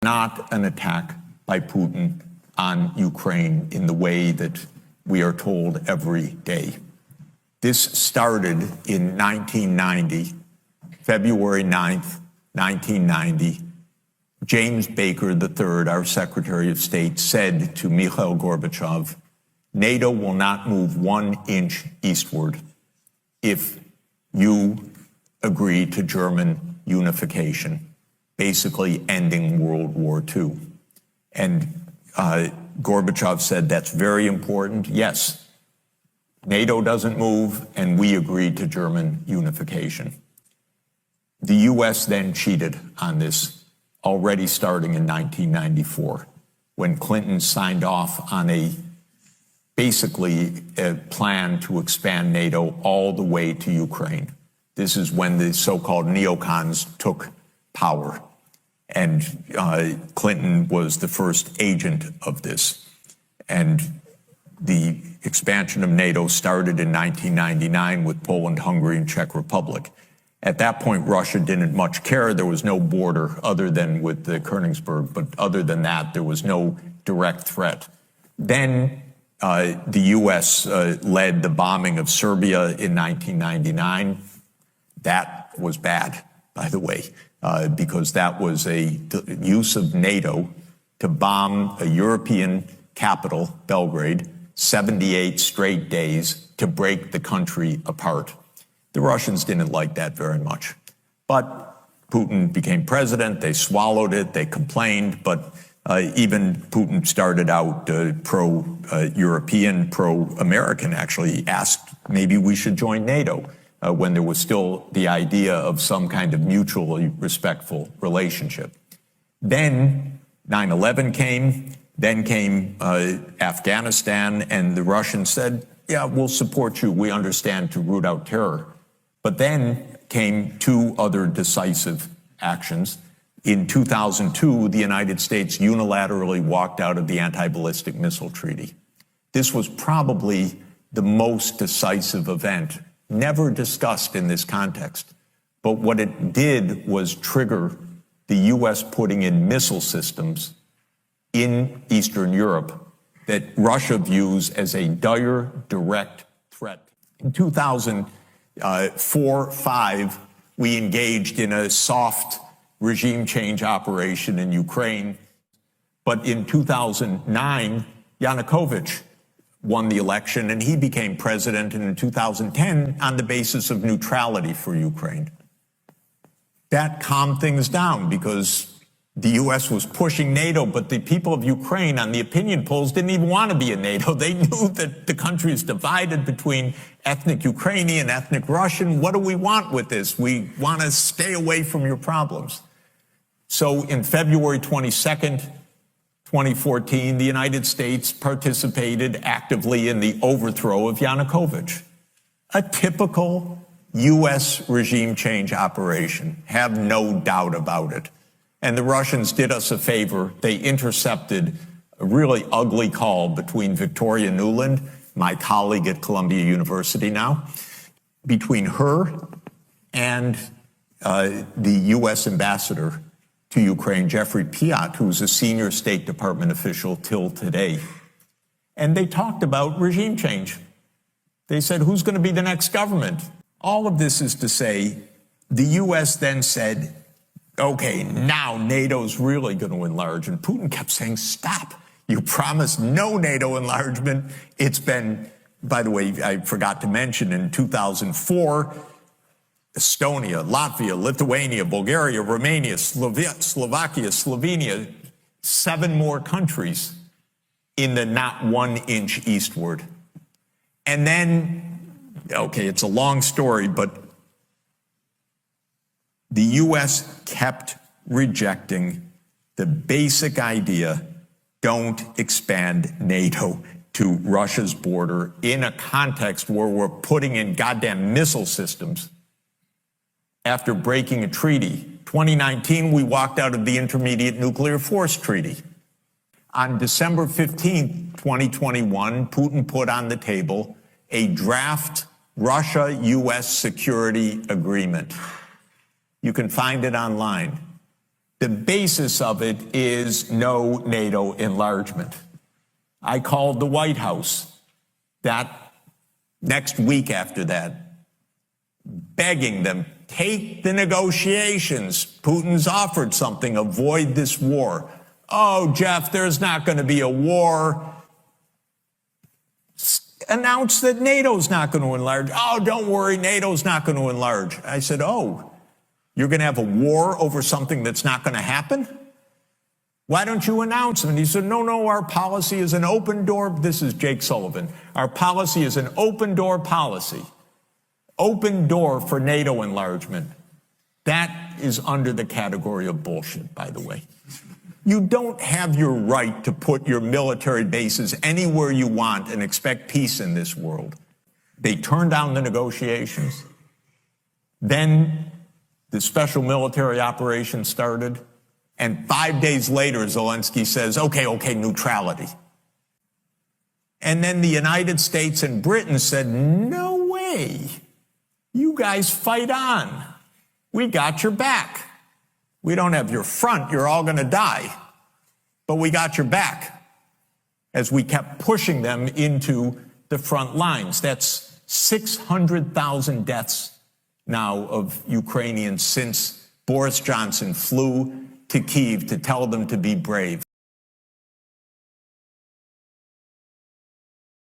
not an attack by Putin on Ukraine in the way that we are told every day. This started in 1990, February 9th, 1990. James Baker III, our Secretary of State, said to Mikhail Gorbachev, NATO will not move 1 inch eastward if you agree to German unification, basically ending World War II. And Gorbachev said, that's very important. Yes, NATO doesn't move, and we agreed to German unification. The U.S. then cheated on this, already starting in 1994, when Clinton signed off on basically a plan to expand NATO all the way to Ukraine. This is when the so-called neocons took power. And Clinton was the first agent of this. And the expansion of NATO started in 1999 with Poland, Hungary, and Czech Republic. At that point, Russia didn't much care. There was no border other than with the Königsberg, but other than that, there was no direct threat. Then the U.S. led the bombing of Serbia in 1999. That was bad, by the way, because that was a use of NATO to bomb a European capital, Belgrade, 78 straight days to break the country apart. The Russians didn't like that very much. But Putin became president, they swallowed it, they complained, but even Putin started out pro-European, pro-American, actually asked maybe we should join NATO when there was still the idea of some kind of mutually respectful relationship. Then 9/11 came, then came Afghanistan, and the Russians said, yeah, we'll support you, we understand, to root out terror. But then came 2 other decisive actions. In 2002, the United States unilaterally walked out of the anti-ballistic missile treaty. This was probably the most decisive event, never discussed in this context. But what it did was trigger the U.S. putting in missile systems in Eastern Europe that Russia views as a dire, direct threat. In 2004-05, we engaged in a soft regime change operation in Ukraine. But in 2009, Yanukovych won the election and he became president, and in 2010 on the basis of neutrality for Ukraine. That calmed things down because the U.S. was pushing NATO, but the people of Ukraine on the opinion polls didn't even want to be in NATO. They knew that the country is divided between ethnic Ukrainian, ethnic Russian. What do we want with this? We want to stay away from your problems. So in February 22nd, 2014, the United States participated actively in the overthrow of Yanukovych. A typical U.S. regime change operation, have no doubt about it. And the Russians did us a favor. They intercepted a really ugly call between Victoria Nuland, my colleague at Columbia University now, between her and the U.S. ambassador to Ukraine, Jeffrey Piat, who's a senior State Department official till today. And they talked about regime change. They said, who's going to be the next government? All of this is to say, the U.S. then said, okay, now NATO's really going to enlarge. And Putin kept saying, stop. You promised no NATO enlargement. It's been, by the way, I forgot to mention, in 2004, Estonia, Latvia, Lithuania, Bulgaria, Romania, Slovakia, Slovenia, 7 more countries in the not 1 inch eastward. And then, okay, it's a long story, but the U.S. kept rejecting the basic idea, don't expand NATO to Russia's border in a context where we're putting in goddamn missile systems after breaking a treaty. 2019, we walked out of the Intermediate Nuclear Force Treaty. On December 15, 2021, Putin put on the table a draft Russia-U.S. security agreement. You can find it online. The basis of it is no NATO enlargement. I called the White House that next week after that, begging them, take the negotiations. Putin's offered something, avoid this war. Oh, Jeff, there's not going to be a war. Announce that NATO's not going to enlarge. Oh, don't worry, NATO's not going to enlarge. I said, oh, you're going to have a war over something that's not going to happen? Why don't you announce them? And he said, no, our policy is an open door. This is Jake Sullivan. Our policy is an open door policy. Open door for NATO enlargement. That is under the category of bullshit, by the way. You don't have your right to put your military bases anywhere you want and expect peace in this world. They turned down the negotiations. Then the special military operation started. And 5 days later, Zelensky says, okay, neutrality. And then the United States and Britain said, no way. You guys fight on. We got your back. We don't have your front. You're all going to die. But we got your back as we kept pushing them into the front lines. That's 600,000 deaths now of Ukrainians since Boris Johnson flew to Kyiv to tell them to be brave.